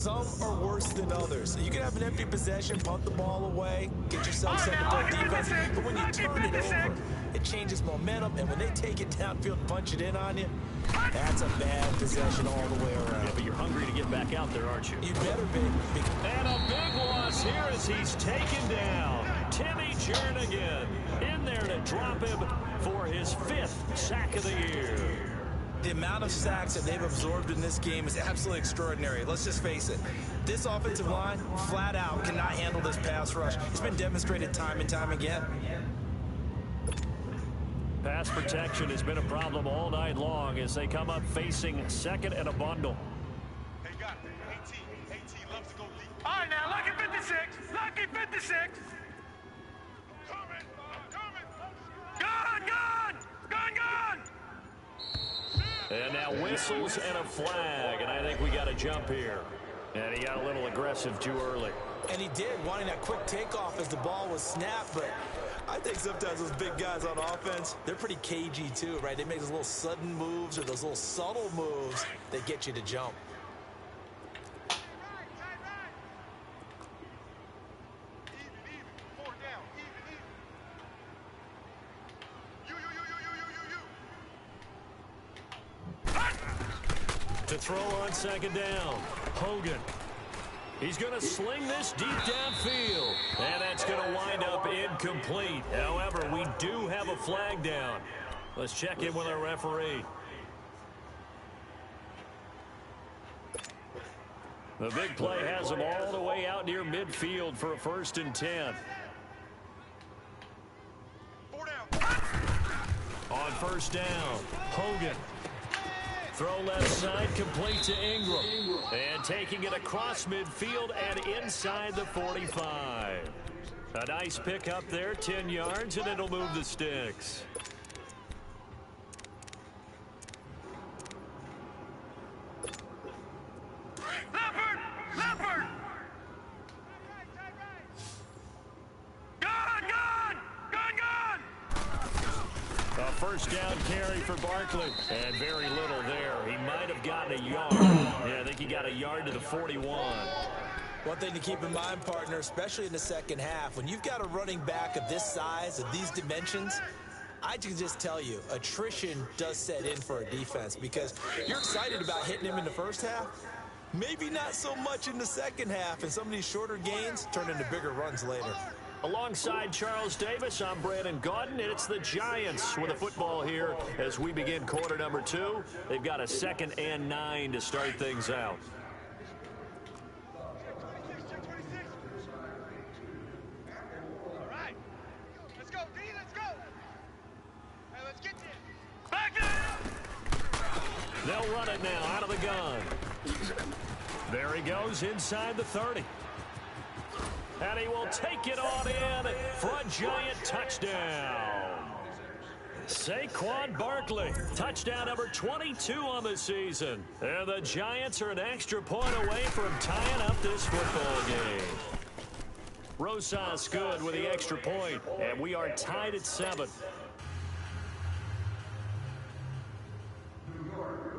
Some are worse than others. You can have an empty possession, punt the ball away, get yourself set to play defense, but when you turn it over, it changes momentum, and when they take it downfield and punch it in on you, that's a bad possession all the way around. Yeah, but you're hungry to get back out there, aren't you? You better be. And a big loss here as he's taken down. Timmy Jernigan in there to drop him for his 5th sack of the year. The amount of sacks that they've absorbed in this game is absolutely extraordinary. Let's just face it. This offensive line, flat out, cannot handle this pass rush. It's been demonstrated time and time again. Pass protection has been a problem all night long as they come up facing 2nd and a bundle. Hey, got it. AT loves to go deep. All right, now, lucky 56. Lucky 56. Coming. Gone. And now whistles and a flag, and I think we got a jump here. And he got a little aggressive too early. And he did, wanting that quick takeoff as the ball was snapped, but I think sometimes those big guys on offense, they're pretty cagey too, right? They make those little sudden moves or those little subtle moves that get you to jump. Even. 4 down. Even. You. To throw on 2nd down, Hogan. He's going to sling this deep downfield, and that's going to wind up incomplete. However, we do have a flag down. Let's check in with our referee. The big play has him all the way out near midfield for a 1st and 10. 4 down. On 1st down, Hogan. Throw left side, complete to Ingram. And taking it across midfield and inside the 45. A nice pick up there, 10 yards, and it'll move the sticks. Leopard. Gone. A 1st down carry for Barkley. And very little there. He might have gotten a yard. Yeah, I think he got a yard to the 41. One thing to keep in mind, partner, especially in the second half, when you've got a running back of this size, of these dimensions, I can just tell you, attrition does set in for a defense because you're excited about hitting him in the first half. Maybe not so much in the second half, and some of these shorter gains turn into bigger runs later. Alongside Charles Davis, I'm Brandon Gaudin, and it's the Giants with the football here as we begin quarter number 2. They've got a 2nd and 9 to start things out. All right. Let's go, D. Let's go. Hey, let's get this. Back there. They'll run it now out of the gun. There he goes inside the 30. And he will take it on in for a Giant touchdown. Saquon Barkley, touchdown number 22 on the season. And the Giants are an extra point away from tying up this football game. Rosas good with the extra point, and we are tied at 7.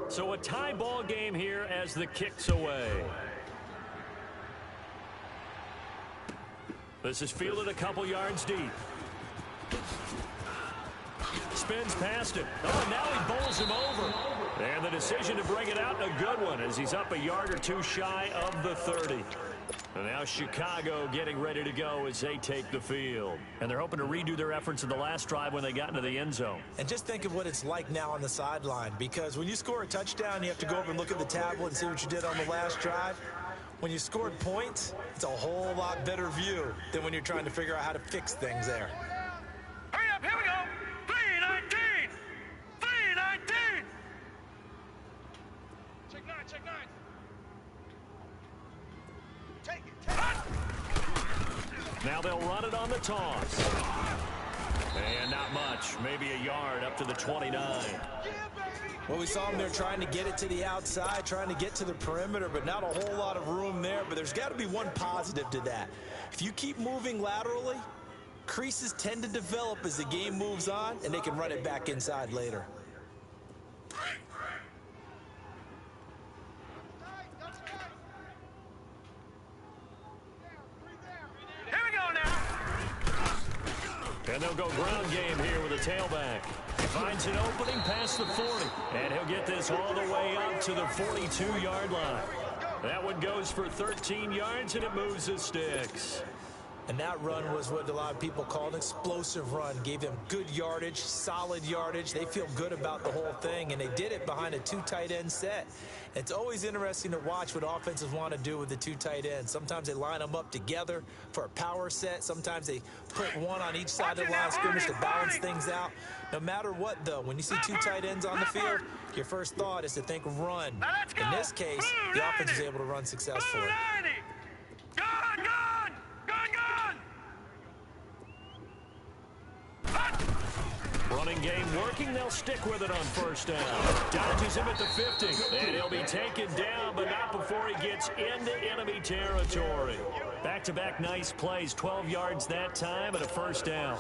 So a tie ball game here as the kick's away. This is fielded a couple yards deep. Spins past it. Oh, now he bowls him over. And the decision to bring it out, a good one, as he's up a yard or two shy of the 30. And now Chicago getting ready to go as they take the field. And they're hoping to redo their efforts in the last drive when they got into the end zone. And just think of what it's like now on the sideline, because when you score a touchdown, you have to go over and look at the tablet and see what you did on the last drive. When you scored points, it's a whole lot better view than when you're trying to figure out how to fix things there. Hurry up, here we go. 319. 319. Check 9. Take it. Now they'll run it on the toss. And not much, maybe a yard up to the 29. Well, we saw him there trying to get it to the outside, trying to get to the perimeter, but not a whole lot of room there. But there's got to be one positive to that. If you keep moving laterally, creases tend to develop as the game moves on, and they can run it back inside later. And they'll go ground game here with a tailback. Finds an opening past the 40. And he'll get this all the way up to the 42-yard line. That one goes for 13 yards, and it moves the sticks. And that run was what a lot of people call an explosive run. Gave them good yardage, solid yardage. They feel good about the whole thing, and they did it behind a 2 tight end set. It's always interesting to watch what offenses want to do with the 2 tight ends. Sometimes they line them up together for a power set. Sometimes they put one on each side of the line of scrimmage to balance things out. No matter what, though, when you see 2 tight ends on the field, your first thought is to think run. In this case, the offense is able to run successfully. Gone! Running game working. They'll stick with it on first down. Dodges him at the 50. And he'll be taken down, but not before he gets into enemy territory. Back-to-back nice plays. 12 yards that time and a first down.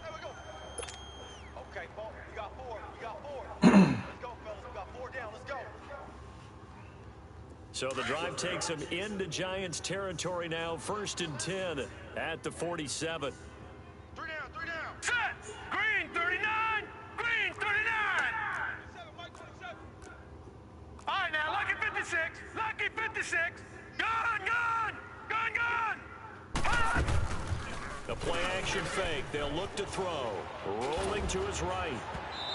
There we go. Okay, Paul, you got 4. Let's go, fellas. We got 4 down. Let's go. So the drive takes him into Giants territory now. 1st and 10 at the 47. 3 down. Set! Green 39! Green 39! 27, Mike 27. All right, now, Lucky 56! Lucky 56! Gone! The play-action fake. They'll look to throw. Rolling to his right.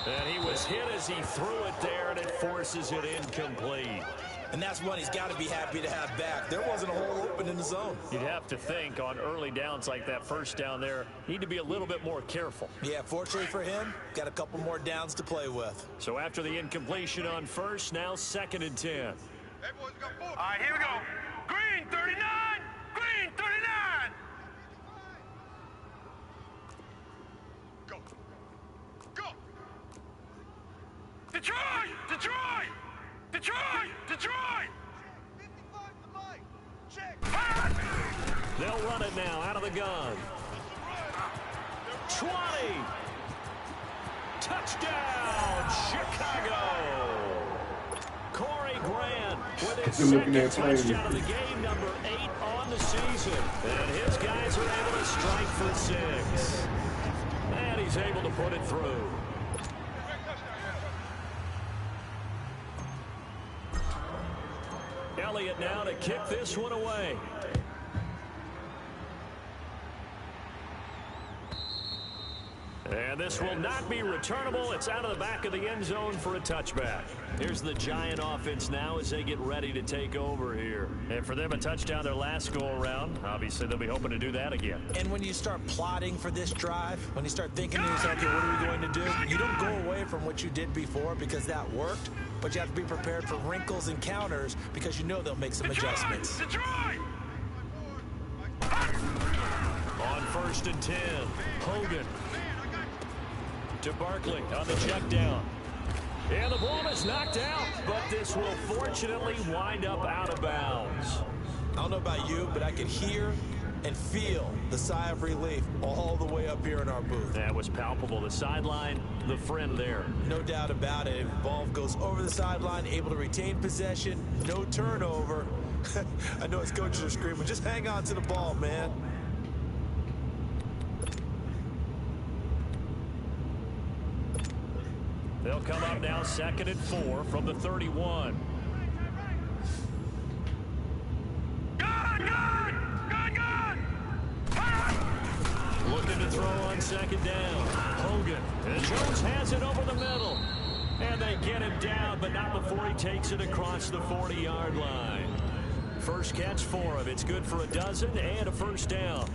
And he was hit as he threw it there, and it forces it incomplete. And that's one he's got to be happy to have back. There wasn't a hole open in the zone. You'd have to think on early downs like that first down there, need to be a little bit more careful. Yeah, fortunately for him, got a couple more downs to play with. So after the incompletion on first, now 2nd and 10. Hey, boys, we got 4. All right, here we go. Green 39! Green 39! Go. Go. Detroit! 55 to Mike. Check. They'll run it now out of the gun. 20. Touchdown, Chicago. Corey Grant with his second touchdown of the game, number 8 on the season. And his guys are able to strike for 6. And he's able to put it through. Elliott now to kick this one away. And this will not be returnable. It's out of the back of the end zone for a touchback. Here's the Giant offense now as they get ready to take over here. And for them, a touchdown their last go-around. Obviously, they'll be hoping to do that again. And when you start plotting for this drive, when you start thinking to yourself, okay, what are we going to do? You don't go away from what you did before because that worked, but you have to be prepared for wrinkles and counters because you know they'll make some adjustments. Detroit! On 1st and 10, Hogan to Barkley on the check down. And the ball is knocked out, but this will fortunately wind up out of bounds. I don't know about you, but I could hear and feel the sigh of relief all the way up here in our booth. That was palpable. The sideline, the friend there. No doubt about it. The ball goes over the sideline, able to retain possession, no turnover. I know his coaches are screaming, just hang on to the ball, man. They'll come up now 2nd and 4 from the 31. Looking to throw on 2nd down. Hogan. And Jones has it over the middle. And they get him down, but not before he takes it across the 40-yard line. First catch for him. It's good for a dozen and a first down.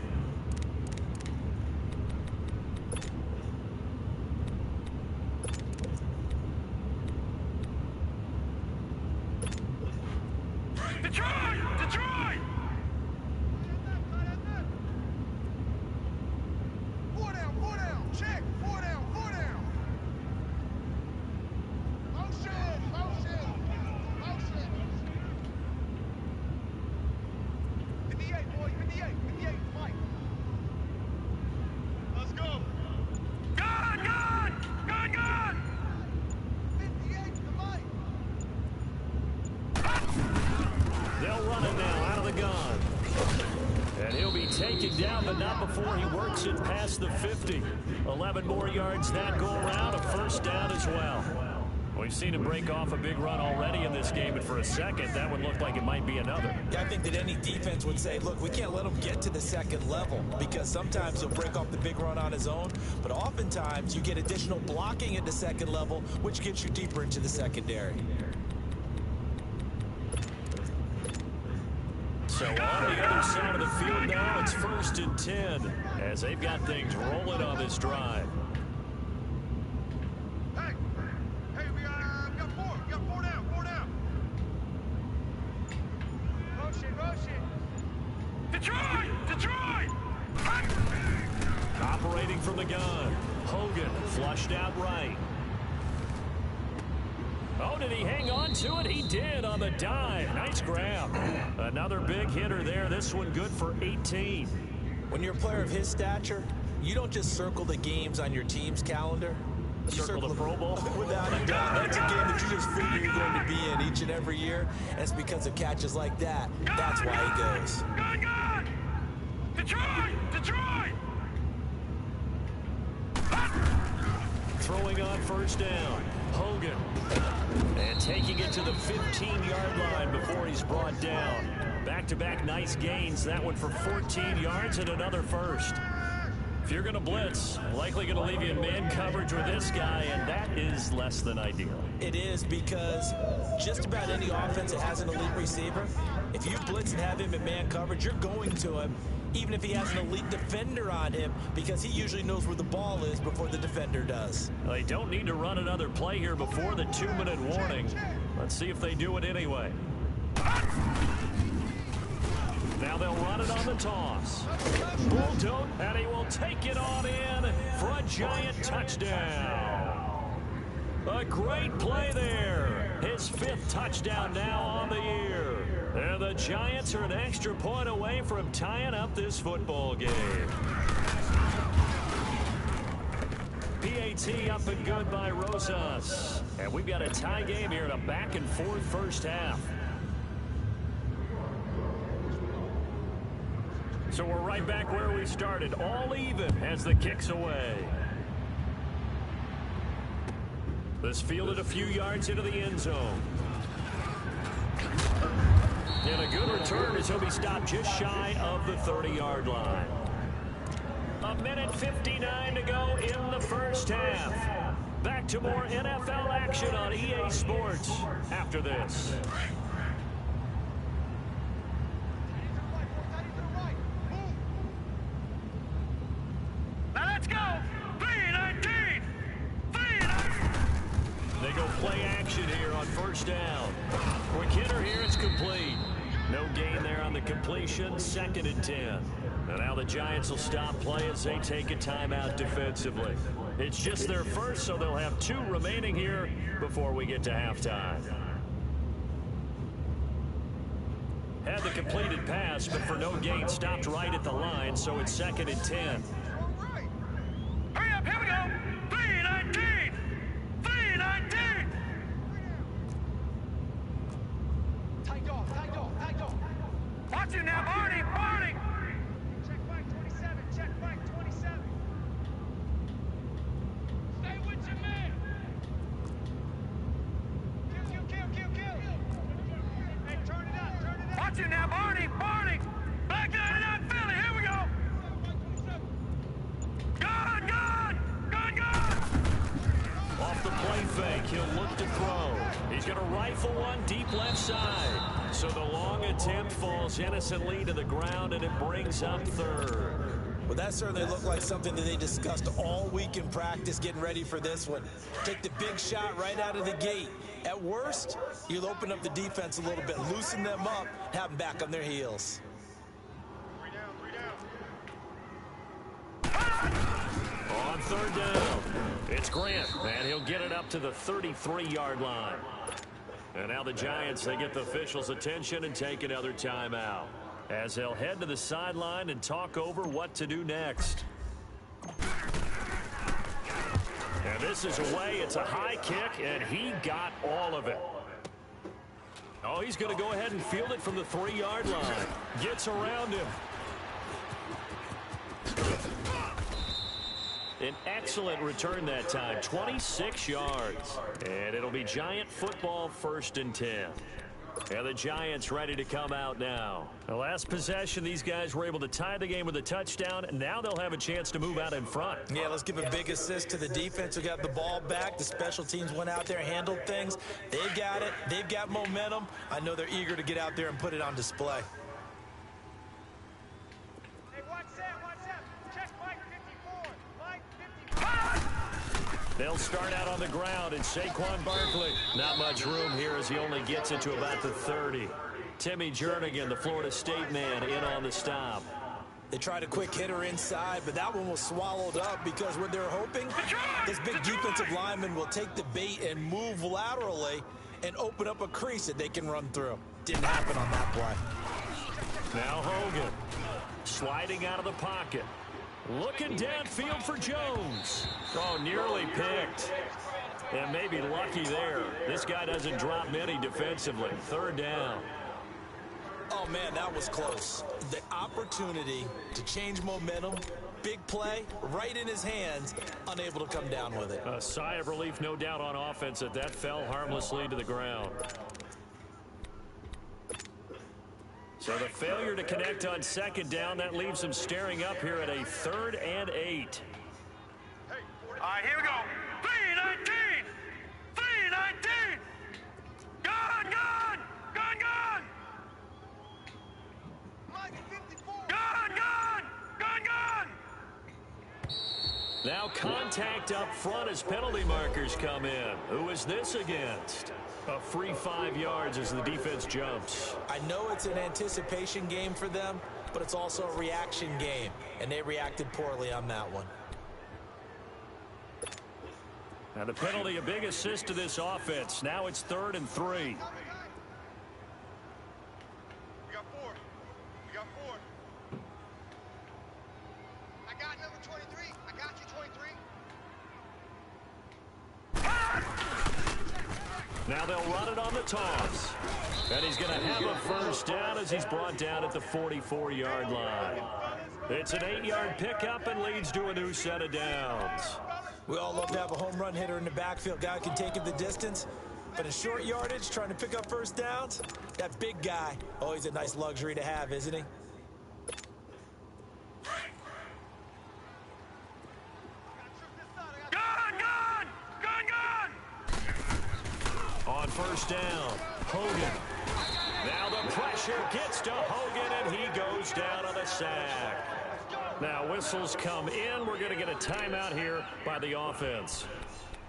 Detroit! 4 down. Check. 4 down. Motion. 58, boys. 58, Mike. Let's go. Gone! 58 to Mike. They'll run it now out of the gun. And he'll be taken down, but not before he works it past the 50. 11 more yards that go around, a first down as well. We've seen him break off a big run already in this game, and for a second, that would look like it might be another. Yeah, I think that any defense would say, look, we can't let him get to the second level, because sometimes he'll break off the big run on his own, but oftentimes you get additional blocking at the second level, which gets you deeper into the secondary. So on the other side of the field now, it's 1st and 10, as they've got things rolling on this drive. We got four down. Motion. Detroit! Operating from the gun. Hogan flushed out right. Oh, did he hang on to it? He did on the dive. Nice grab. Another big hitter there. This one good for 18. When you're a player of his stature, you don't just circle the games on your team's calendar. You Circle the Pro Bowl? Without a doubt. That's a game that you just figure you're going to be in each and every year. And it's because of catches like that. That's why he goes. Gun! Detroit! Throwing on first down. Hogan. And taking it to the 15-yard line before he's brought down. Back-to-back nice gains. That one for 14 yards and another first. If you're going to blitz, likely going to leave you in man coverage with this guy, and that is less than ideal. It is, because just about any offense that has an elite receiver, if you blitz and have him in man coverage, you're going to him, even if he has an elite defender on him, because he usually knows where the ball is before the defender does. They don't need to run another play here before the 2-minute warning. Let's see if they do it anyway. Now they'll run it on the toss. Bulldog, and he will take it on in for a giant touchdown. A great play there. His 5th touchdown now on the year. And the Giants are an extra point away from tying up this football game. PAT up and good by Rosas. And we've got a tie game here in a back-and-forth first half. So we're right back where we started, all even as the kick's away. This fielded a few yards into the end zone. And a good return as he'll be stopped just shy of the 30-yard line. 1:59 to go in the first half. Back to more NFL action on EA Sports after this. Let's go! 3-19! They go play action here on first down. Quick hitter here, it's complete. No gain there on the completion, 2nd and 10. And now the Giants will stop play as they take a timeout defensively. It's just their first, so they'll have 2 remaining here before we get to halftime. Had the completed pass, but for no gain, stopped right at the line, so it's 2nd and 10. Hurry up, here we go! 3-19! 3-19! Tight off. Watch it now, Barney! Check Mike 27. Stay with your man. Kill. Hey, turn it up. Watch it now, Barney! Back 99, Philly, here we go! Gun! Off the play fake, he'll look to throw. He's going to rifle one deep left side. So the long attempt falls innocently to the ground, and it brings up 3rd. Well, that certainly looked like something that they discussed all week in practice getting ready for this one. Take the big shot right out of the gate. At worst, you'll open up the defense a little bit, loosen them up, have them back on their heels. 3 down. On 3rd down, it's Grant, and he'll get it up to the 33-yard line. And now the Giants, they get the officials' attention and take another timeout as they'll head to the sideline and talk over what to do next. And this is away. It's a high kick, and he got all of it. Oh, he's going to go ahead and field it from the 3-yard line. Gets around him. An excellent return that time, 26 yards. And it'll be Giant football, 1st and 10. And the Giants ready to come out now. The last possession, these guys were able to tie the game with a touchdown, and now they'll have a chance to move out in front. Yeah, let's give a big assist to the defense who got the ball back. The special teams went out there, handled things. They've got it. They've got momentum. I know they're eager to get out there and put it on display. Hey, watch that. Check Mike 54. Mike 54. They'll start out on the ground, and Saquon Barkley. Not much room here as he only gets it to about the 30. Timmy Jernigan, the Florida State man, in on the stop. They tried a quick hitter inside, but that one was swallowed up because what they're hoping, this big defensive lineman will take the bait and move laterally and open up a crease that they can run through. Didn't happen on that play. Now Hogan, sliding out of the pocket. Looking downfield for Jones. Oh, nearly picked. And maybe lucky there. This guy doesn't drop many defensively. 3rd down. Oh, man, that was close. The opportunity to change momentum, big play, right in his hands, unable to come down with it. A sigh of relief, no doubt, on offense that fell harmlessly to the ground. So the failure to connect on 2nd down, that leaves them staring up here at a 3rd and 8. All right, here we go. 3-19. 3-19. Gun. Mike 54. Gun. Now contact up front as penalty markers come in. Who is this against? A free 5 yards as the defense jumps. I know it's an anticipation game for them, but it's also a reaction game, and they reacted poorly on that one. Now the penalty, a big assist to this offense. Now it's 3rd and 3. We got 4. I got number 23. I got you, 23. Now they'll run it on the toss. And he's going to have a 1st down as he's brought down at the 44-yard line. It's an 8-yard pickup and leads to a new set of downs. We all love to have a home run hitter in the backfield. Guy can take it the distance. But in short yardage, trying to pick up 1st downs, that big guy, always a nice luxury to have, isn't he? Gun. On 1st down, Hogan. Now the pressure gets to Hogan, and he goes down on the sack. Now whistles come in. We're going to get a timeout here by the offense,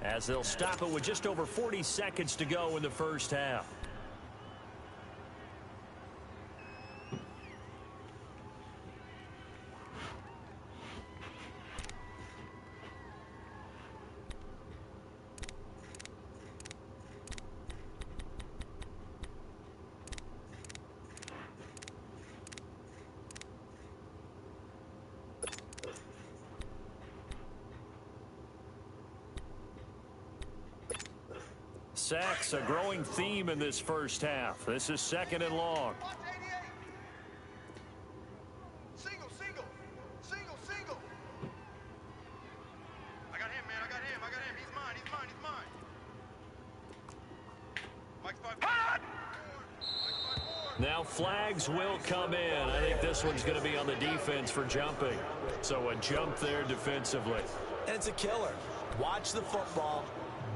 as they'll stop it with just over 40 seconds to go in the 1st half. Sacks, a growing theme in this 1st half. This is 2nd and long. Watch 88. Single. I got him, man. I got him. He's mine. Mike's 5-4. Now flags will come in. I think this one's going to be on the defense for jumping. So a jump there defensively. And it's a killer. Watch the football.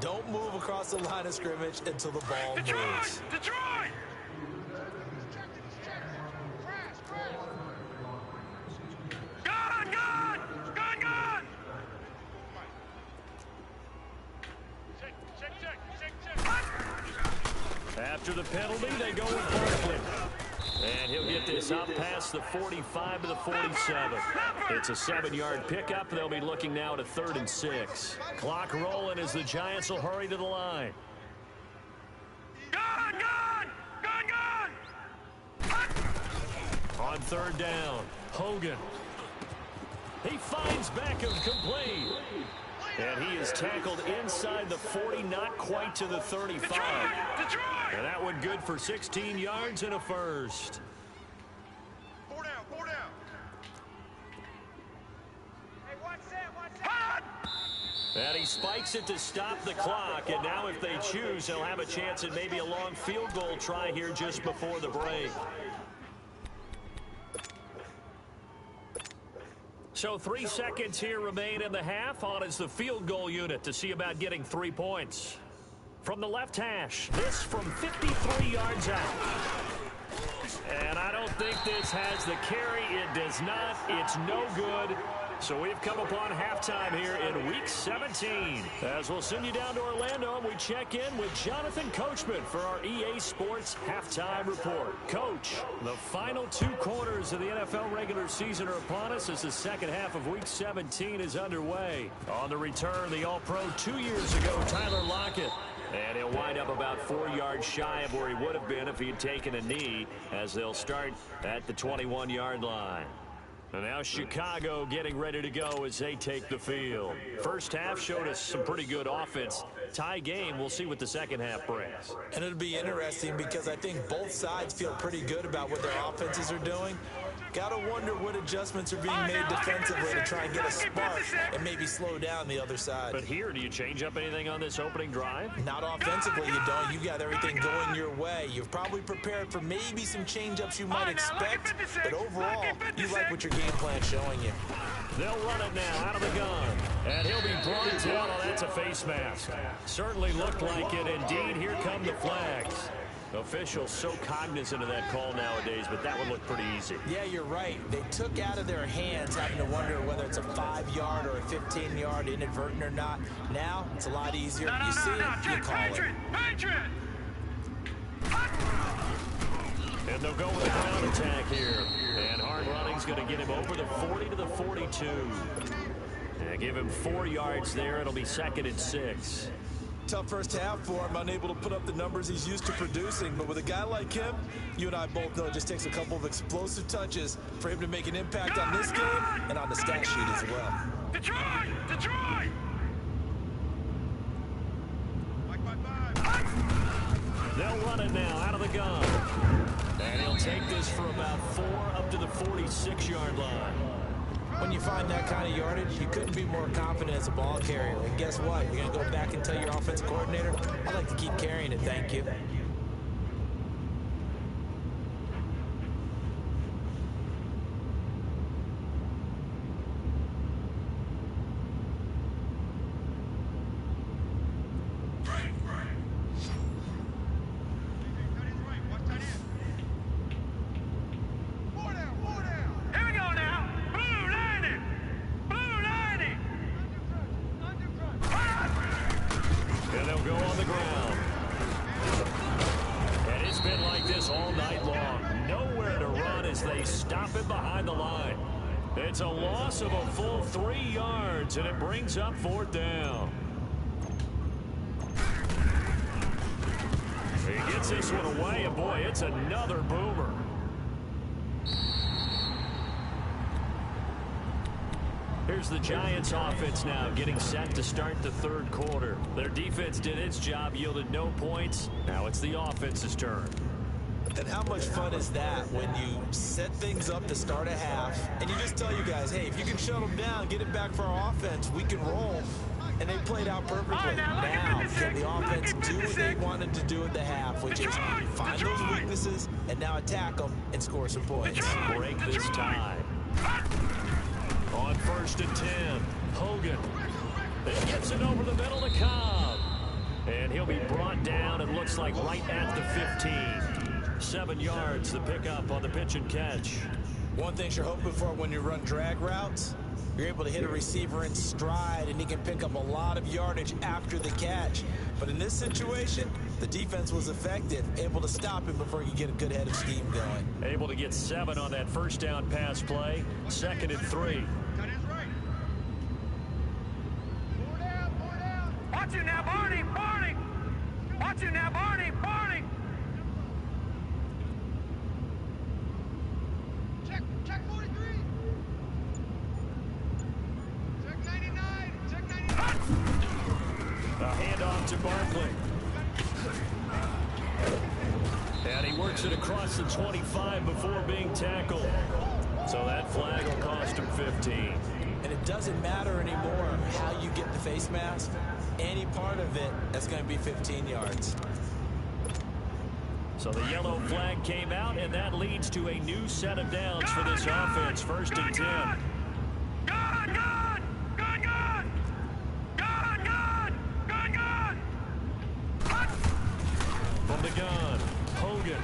Don't move across the line of scrimmage until the ball moves. Detroit! Gun! Check. After the penalty, they go with Barkley. And he'll get this up past the 45 to the 47. It's a 7-yard pickup. They'll be looking now to 3rd and 6. Clock rolling as the Giants will hurry to the line. Gun! On 3rd down, Hogan. He finds Beckham complete. And he is tackled inside the 40, not quite to the 35. Detroit! And that one good for 16 yards and a 1st. 4 down. Hot! And he spikes it to stop the clock, and now if they choose, they'll have a chance at maybe a long field goal try here just before the break. So 3 seconds here remain in the half. On is the field goal unit to see about getting 3 points. From the left hash, this from 53 yards out. And I don't think this has the carry. It does not. It's no good. So we've come upon halftime here in Week 17. As we'll send you down to Orlando, and we check in with Jonathan Coachman for our EA Sports Halftime Report. Coach, the final 2 quarters of the NFL regular season are upon us as the second half of Week 17 is underway. On the return, the All-Pro 2 years ago, Tyler Lockett. And he'll wind up about 4 yards shy of where he would have been if he had taken a knee, as they'll start at the 21-yard line. And now Chicago getting ready to go as they take the field. First half showed us some pretty good offense. Tie game, we'll see what the second half brings. And it'll be interesting because I think both sides feel pretty good about what their offenses are doing. Got to wonder what adjustments are being made defensively to try and get a spark and maybe slow down the other side. But here, do you change up anything on this opening drive? Not offensively, you don't. You got everything going your way. You've probably prepared for maybe some change-ups you might expect, but overall, you like what your game plan's showing you. They'll run it now out of the gun, and he'll be brought down. Oh, that's a face mask. Certainly looked like it. Indeed, here come the flags. Officials so cognizant of that call nowadays, but that one looked pretty easy. Yeah, you're right. They took out of their hands having to wonder whether it's a 5-yard or a 15-yard inadvertent or not. Now, it's a lot easier. You see it, you call it. And they'll go with a ground attack here. And hard running's going to get him over the 40 to the 42. And give him 4 yards there. It'll be 2nd and 6. Tough first half for him, unable to put up the numbers he's used to producing. But with a guy like him, you and I both know it just takes a couple of explosive touches for him to make an impact on this game and on the stat sheet as well. Detroit! Detroit! They'll run it now out of the gun. And he'll take this for about 4 up to the 46-yard line. When you find that kind of yardage, you couldn't be more confident as a ball carrier. And guess what? You're going to go back and tell your offensive coordinator, I'd like to keep carrying it, thank you. It's a loss of a full 3 yards, and it brings up 4th down. He gets this one away, and boy, it's another boomer. Here's the Giants offense now getting set to start the 3rd quarter. Their defense did its job, yielded no points. Now it's the offense's turn. And how much fun is that when you set things up to start a half and you just tell you guys, hey, if you can shut them down, get it back for our offense, we can roll. And they played out perfectly. Now, can the offense do what they wanted to do at the half, which is find those weaknesses and now attack them and score some points. Break this tie. On 1st and 10, Hogan. He gets it over the middle to Cobb. And he'll be brought down, it looks like right at the 15. 7 yards, the pickup on the pitch and catch. One thing you're hoping for when you run drag routes, you're able to hit a receiver in stride, and he can pick up a lot of yardage after the catch. But in this situation, the defense was effective, able to stop him before he could get a good head of steam going. Able to get 7 on that first down pass play. 2nd and 3. Watch it now, Barney! Barney! Watch it now, Barney! Barney! Check 43. Check 99. Check 99. A handoff to Barkley. And he works it across the 25 before being tackled. So that flag will cost him 15. And it doesn't matter anymore how you get the face mask. Any part of it is going to be 15 yards. So the yellow flag came out, and that leads to a new set of downs for this offense. First and 10. Gun! Gun! Gun! Gun! Gun! Gun! Gun! Gun! Hut! From the gun, Hogan.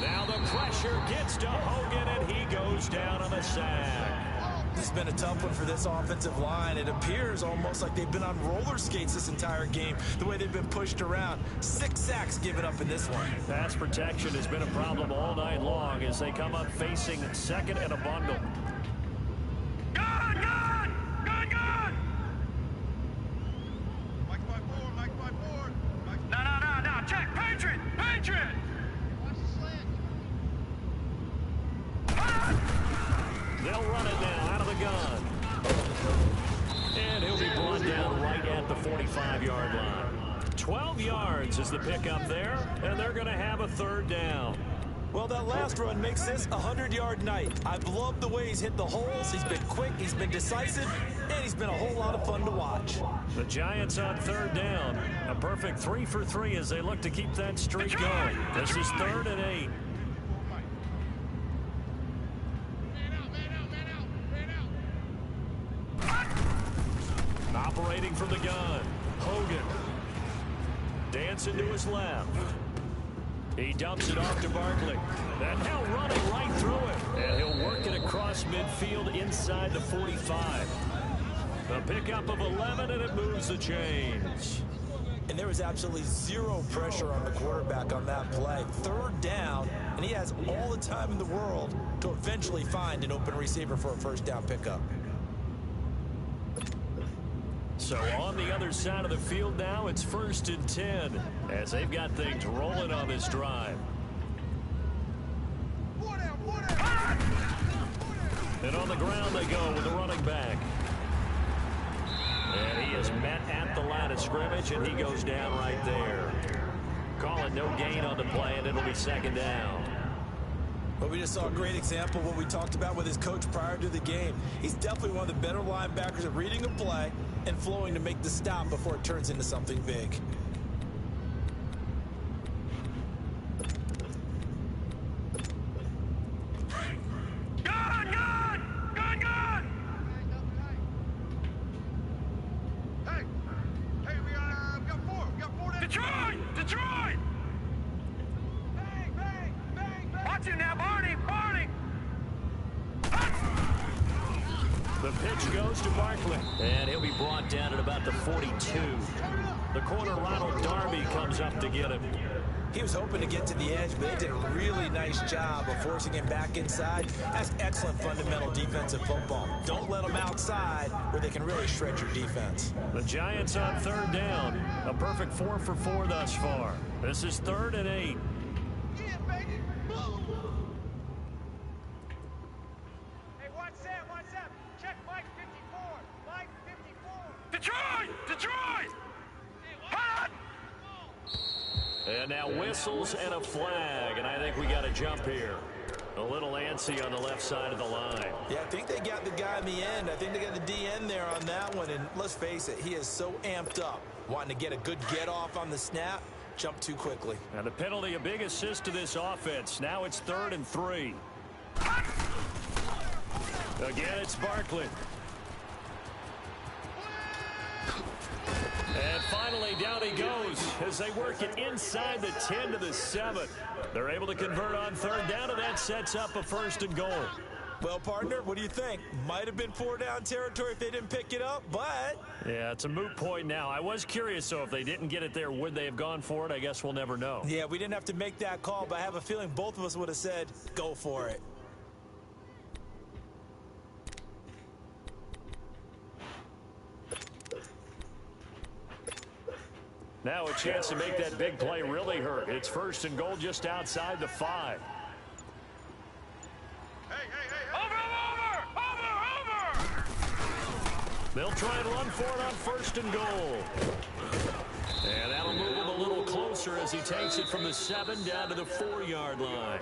Now the pressure gets to Hogan, and he goes down on a sack. This has been a tough one for this offensive line. It appears almost like they've been on roller skates this entire game, the way they've been pushed around. 6 sacks given up in this one. Pass protection has been a problem all night long as they come up facing second and a bundle. Gun! Gun! Gun! Gun! Mike's by 4, Mike's by 4. No. Check. Patriot! Patriot! Watch the slant. They'll run it now out of the gun. And he'll be brought down right at the 45-yard line. 12 yards is the pickup there, and they're going to have a third down. Well, that last run makes this a 100-yard night. I've loved the way he's hit the holes. He's been quick, he's been decisive, and he's been a whole lot of fun to watch. The Giants on third down. A perfect 3 for 3 as they look to keep that streak going. This is 3rd and 8. Operating from the gun, Hogan. Dancing to his left. He dumps it off to Barkley. And now running right through it. And he'll work it across midfield inside the 45. A pickup of 11, and it moves the chains. And there was absolutely zero pressure on the quarterback on that play. 3rd down, and he has all the time in the world to eventually find an open receiver for a first down pickup. So on the other side of the field now, it's 1st and 10 as they've got things rolling on this drive. And on the ground they go with the running back. And he is met at the line of scrimmage, and he goes down right there. Call it no gain on the play, and it'll be 2nd down. But we just saw a great example of what we talked about with his coach prior to the game. He's definitely one of the better linebackers at reading a play and flowing to make the stop before it turns into something big. Gun! Gun! Gun! Gun! Hey, we got 4. We got 4 down. Detroit! Detroit! Bang, bang, bang, bang. Watch him now, Barney! Barney! The pitch goes to Barkley, and he'll be brought down at about the 42. The corner, Ronald Darby, comes up to get him. He was hoping to get to the edge, but they did a really nice job of forcing him back inside. That's excellent fundamental defensive football. Don't let them outside where they can really shred your defense. The Giants on 3rd down. A perfect 4 for 4 thus far. This is 3rd and 8. Yeah, baby. Hey, what's that? Check Mike 54. Mike 54. Detroit! Detroit! Hot! And now whistles and a flag, and I think we got a jump here. A little antsy on the left side of the line. Yeah, I think they got the guy in the end. I think they got the DN there on that one, and let's face it, he is so amped up, wanting to get a good get off on the snap, jump too quickly. And a penalty, a big assist to this offense. Now it's 3rd and 3. Again, it's Barkley. And finally, down he goes as they work it inside the 10 to the 7. They're able to convert on 3rd down, and that sets up a 1st and goal. Well, partner, what do you think? Might have been 4 down territory if they didn't pick it up, but... Yeah, it's a moot point now. I was curious, so if they didn't get it there, would they have gone for it? I guess we'll never know. Yeah, we didn't have to make that call, but I have a feeling both of us would have said, go for it. Now a chance to make that big play really hurt. It's 1st and goal just outside the 5. Hey. Over! They'll try and run for it on 1st and goal. And that'll move him a little closer as he takes it from the 7 down to the 4-yard line.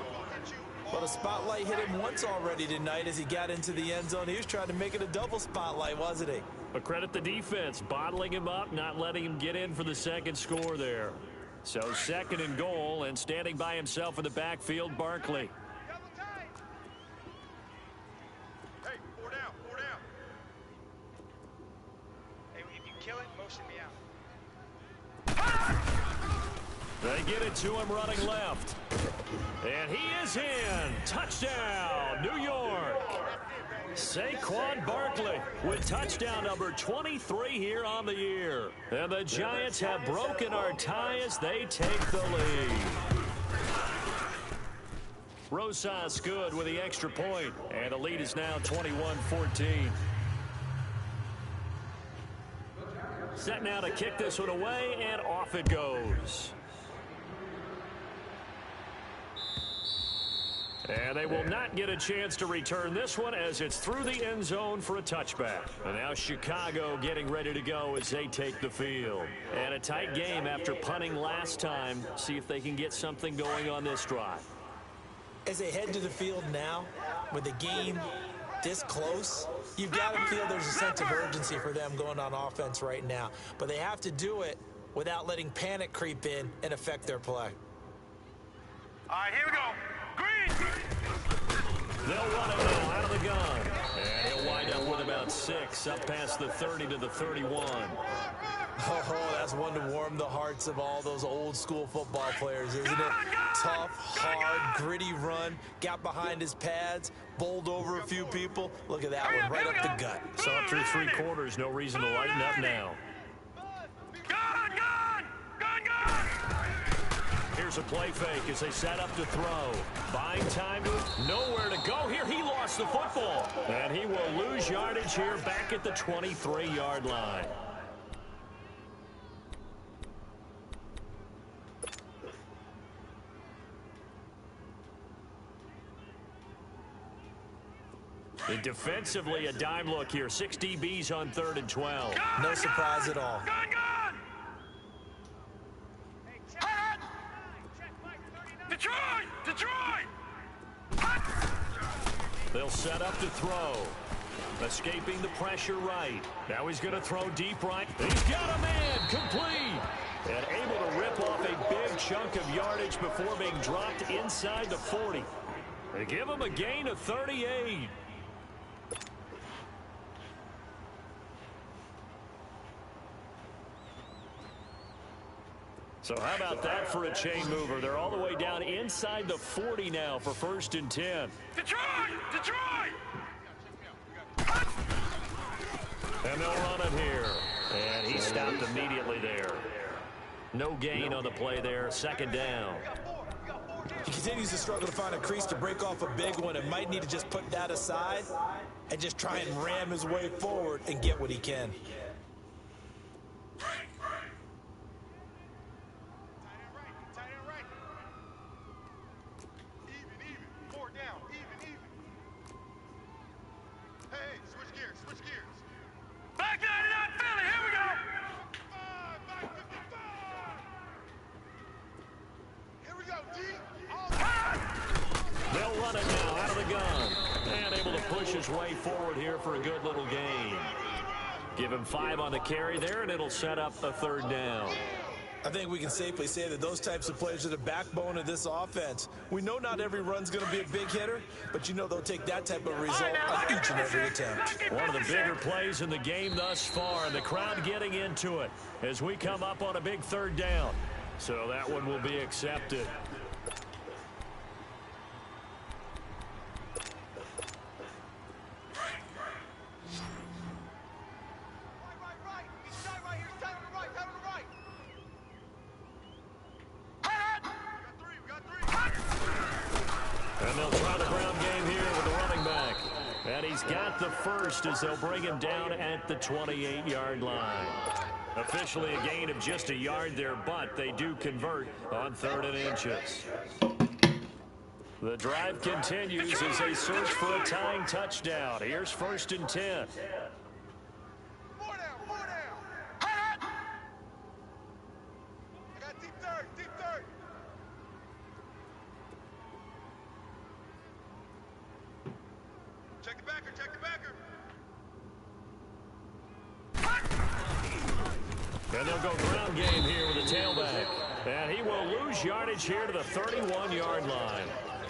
Well, the spotlight hit him once already tonight as he got into the end zone. He was trying to make it a double spotlight, wasn't he? But credit the defense, bottling him up, not letting him get in for the second score there. So 2nd and goal, and standing by himself in the backfield, Barkley. Double tight. Hey, 4 down, 4 down. Hey, if you kill it, motion me out. They get it to him running left. And he is in. Touchdown, New York. Saquon Barkley with touchdown number 23 here on the year. And the Giants have broken our tie as they take the lead. Rosas good with the extra point, and the lead is now 21-14. Set now to kick this one away, and off it goes. And they will not get a chance to return this one as it's through the end zone for a touchback. And now Chicago getting ready to go as they take the field. And a tight game after punting last time. See if they can get something going on this drive. As they head to the field now, with the game this close, you've got to feel there's a sense of urgency for them going on offense right now. But they have to do it without letting panic creep in and affect their play. All right, here we go. Green! They'll run it now out of the gun. And he'll wind up with about 6 up past the 30 to the 31. Oh, that's one to warm the hearts of all those old school football players, isn't it? Tough, hard, gritty run. Got behind his pads, bowled over a few people. Look at that one, right up the gut. So up through 3 quarters, no reason to lighten up now. Here's a play fake as they set up to throw. Buying time to nowhere to go here. He lost the football. And he will lose yardage here back at the 23-yard line. And defensively, a dime look here. 6 DBs on 3rd and 12. No surprise at all. Detroit! Detroit! They'll set up to throw. Escaping the pressure right. Now he's going to throw deep right. He's got a man complete. And able to rip off a big chunk of yardage before being dropped inside the 40. They give him a gain of 38. So how about that for a chain mover? They're all the way down inside the 40 now for 1st and 10. Detroit! Detroit! And they'll run it here. And he stopped immediately there. No gain on the play there. 2nd down. He continues to struggle to find a crease to break off a big one and might need to just put that aside and just try and ram his way forward and get what he can. Back 99 Philly, here we go! Here we go, D. They'll run it now out of the gun. And able to push his way forward here for a good little gain. Give him 5 on the carry there, and it'll set up a 3rd down. I think we can safely say that those types of plays are the backbone of this offense. We know not every run's going to be a big hitter, but you know they'll take that type of result on each and every attempt. One of the bigger plays in the game thus far, and the crowd getting into it as we come up on a big 3rd down. So that one will be accepted. And they'll try the ground game here with the running back. And he's got the first as they'll bring him down at the 28-yard line. Officially a gain of just a yard there, but they do convert on 3rd and inches. The drive continues as they search for a tying touchdown. Here's 1st and 10. Four down, 4 down. I got deep third, deep third. Check the backer. And they'll go ground game here with a tailback. And he will lose yardage here to the 31-yard line.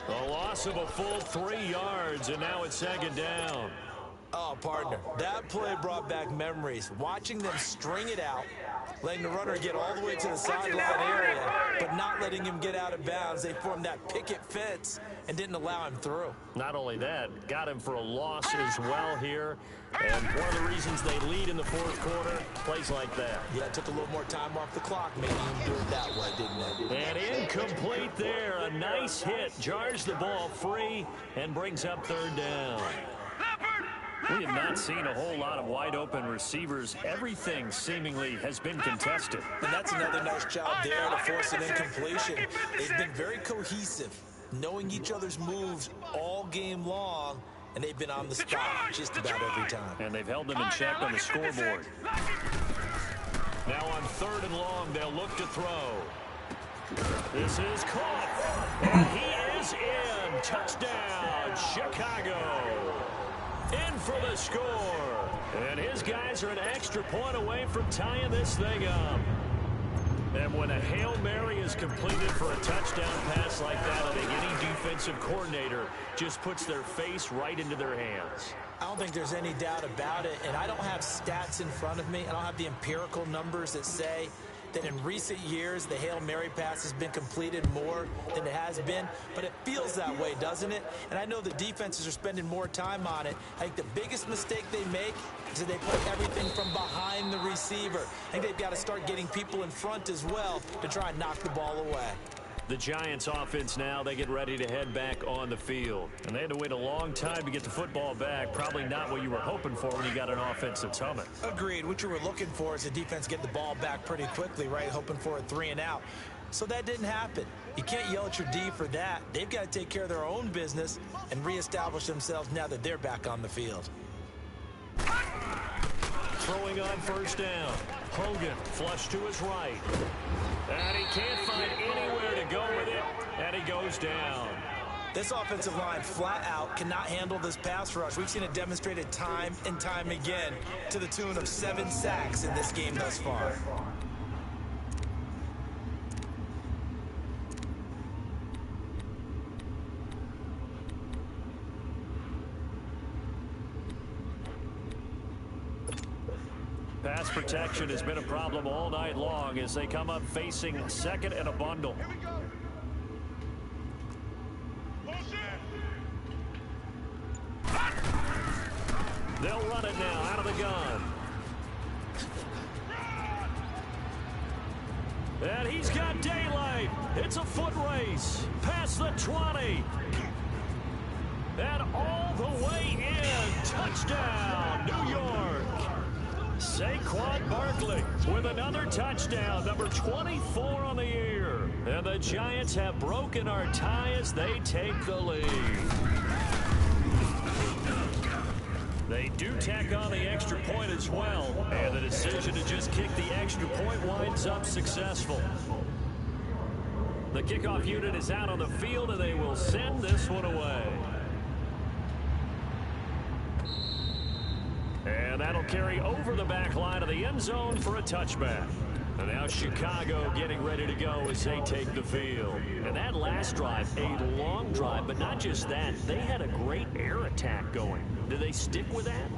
A loss of a full 3 yards, and now it's second down. Oh, partner, that play brought back memories. Watching them string it out, letting the runner get all the way to the sideline area, but not letting him get out of bounds. They formed that picket fence and didn't allow him through. Not only that, got him for a loss as well here. And one of the reasons they lead in the fourth quarter, plays like that. Yeah, it took a little more time off the clock, making him do it that way, didn't it? And incomplete there. A nice hit. Jars the ball free and brings up third down. We have not seen a whole lot of wide-open receivers. Everything seemingly has been contested. And that's another nice job there to force an incompletion. They've been very cohesive, knowing each other's moves all game long, and they've been on the spot just about every time. And they've held them in check on the scoreboard. Now on third and long, they'll look to throw. This is caught, and he is in. Touchdown, Chicago. In for the score. And his guys are an extra point away from tying this thing up. And when a Hail Mary is completed for a touchdown pass like that, I think any defensive coordinator just puts their face right into their hands. I don't think there's any doubt about it, and I don't have stats in front of me. I don't have the empirical numbers that say that in recent years the Hail Mary pass has been completed more than it has been, but it feels that way, doesn't it? And I know the defenses are spending more time on it. I think the biggest mistake they make is that they put everything from behind the receiver. I think they've got to start getting people in front as well to try and knock the ball away. The Giants offense now, they get ready to head back on the field. And they had to wait a long time to get the football back. Probably not what you were hoping for when you got an offense that's humming. Agreed. What you were looking for is the defense get the ball back pretty quickly, right? Hoping for a 3 and out. So that didn't happen. You can't yell at your D for that. They've got to take care of their own business and reestablish themselves now that they're back on the field. Throwing on first down. Hogan flush to his right. And he can't find anywhere to go with it, and he goes down. This offensive line flat out cannot handle this pass rush. We've seen it demonstrated time and time again to the tune of 7 sacks in this game thus far. Pass protection has been a problem all night long as they come up facing second and a bundle. Here we go. They'll run it now out of the gun. And he's got daylight. It's a foot race. Past the 20. And all the way in. Touchdown, New York. Saquon Barkley with another touchdown, number 24 on the year. And the Giants have broken our tie as they take the lead. They do tack on the extra point as well. And the decision to just kick the extra point winds up successful. The kickoff unit is out on the field, and they will send this one away. And that'll carry over the back line of the end zone for a touchback. And now Chicago getting ready to go as they take the field. And that last drive, a long drive, but not just that. They had a great air attack going. Do they stick with that?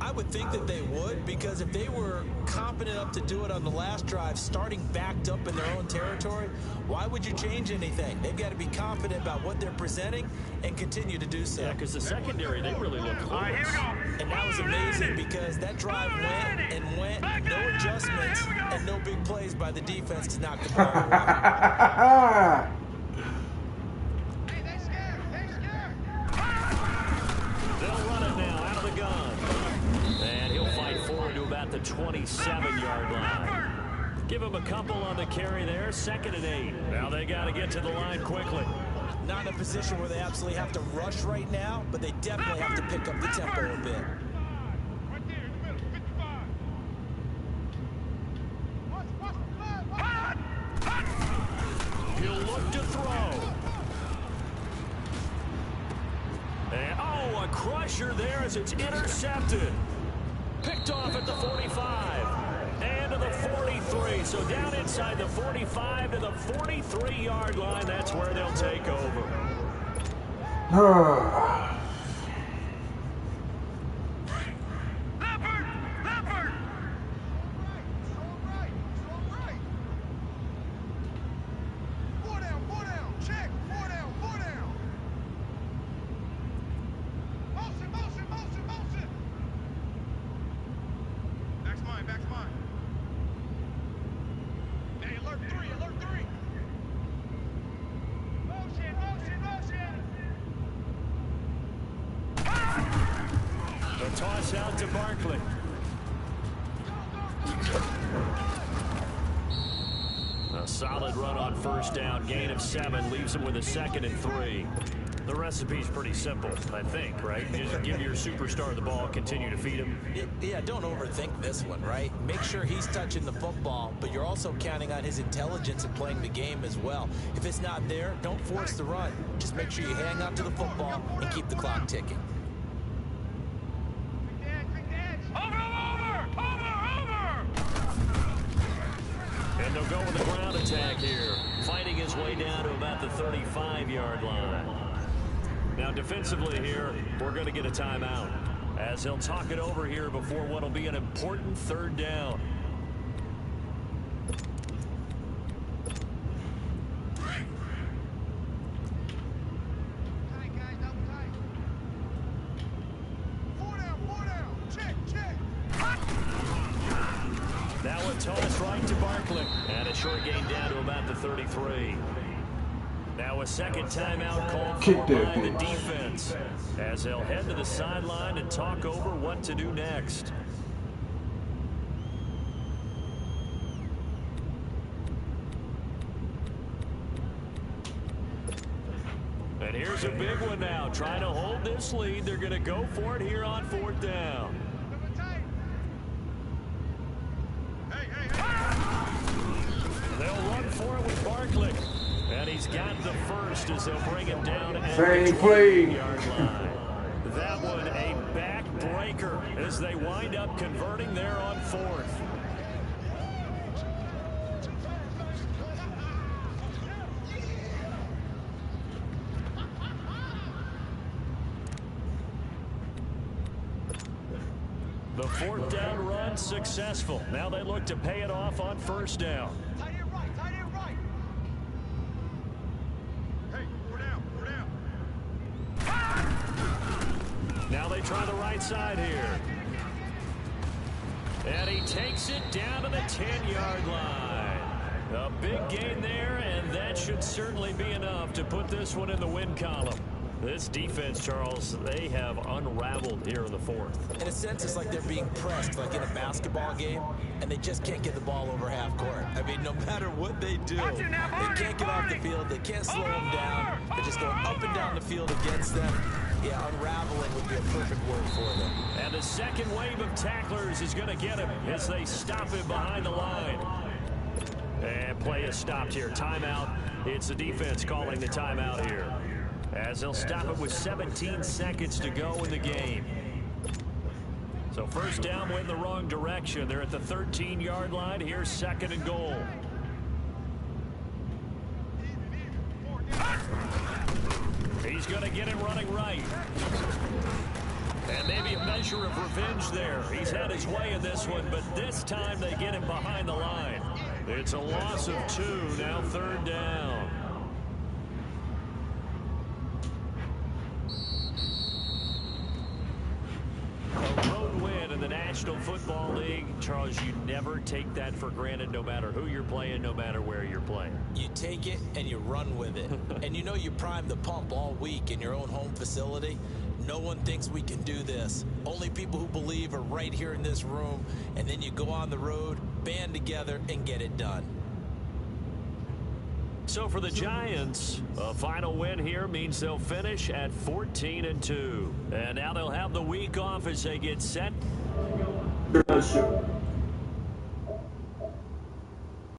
I would think that they would, because if they were competent enough to do it on the last drive, starting backed up in their own territory, why would you change anything? They've got to be confident about what they're presenting and continue to do so. Yeah, because the secondary, they really look close. All right, here we go. And that was amazing because that drive went and went, no adjustments and no big plays by the defense to knock the ball away. Hey, they scared. They scared. They'll run it now out of the gun. And he'll fight forward to about the 27-yard line. Give him a couple on the carry there, 2nd and 8. Now they got to get to the line quickly. Not in a position where they absolutely have to rush right now, but they definitely have to pick up the tempo a bit. Right there in the middle, 55. Watch the flag. He'll look to throw. And, oh, a A crusher there as it's intercepted. Picked off at the 45 and to the 43. So down inside the 45 to the 43-yard line. That's where they'll take over. Toss out to Barkley. A solid run on first down. Gain of 7 leaves him with a 2nd and 3. The recipe's pretty simple, I think, right? Just give your superstar the ball, continue to feed him. Yeah, don't overthink this one, right? Make sure he's touching the football, but you're also counting on his intelligence in playing the game as well. If it's not there, don't force the run. Just make sure you hang on to the football and keep the clock ticking. And they'll go with the ground attack here, fighting his way down to about the 35-yard line. Now defensively here, we're going to get a timeout as he'll talk it over here before what will be an important 3rd down. Now a toss right to Barkley. And a short gain down to about the 33. Now a 2nd timeout called for by the defense as they'll head to the sideline and talk over what to do next. And here's a big one now. Trying to hold this lead. They're going to go for it here on 4th down. They'll run for it with Barkley. And he's got the first as they'll bring him down at the 20-yard line. That one a backbreaker as they wind up converting there on 4th. The 4th down run successful. Now they look to pay it off on 1st down. Now they try the right side here. And he takes it down to the 10-yard line. A big gain there, and that should certainly be enough to put this one in the win column. This defense, Charles, they have unraveled here in the 4th. In a sense, it's like they're being pressed, like in a basketball game, and they just can't get the ball over half court. I mean, no matter what they do, they can't get off the field. They can't slow them down. They're just going up and down the field against them. Yeah, unraveling would be a perfect word for them. And the 2nd wave of tacklers is going to get him as they stop him behind the line. And play is stopped here. Timeout. It's the defense calling the timeout here, as they'll stop it with 17 seconds to go in the game. So 1st down went in the wrong direction. They're at the 13-yard line. Here's 2nd and goal. He's going to get it running right. And maybe a measure of revenge there. He's had his way in this one, but this time they get him behind the line. It's a loss of 2, now 3rd down. A road win in the National Football League. Charles, you never take that for granted, no matter who you're playing, no matter where you're playing. You take it and you run with it. And you know you primed the pump all week in your own home facility. No one thinks we can do this. Only people who believe are right here in this room. And then you go on the road, band together, and get it done. So for the Giants, a final win here means they'll finish at 14-2. And now they'll have the week off as they get set.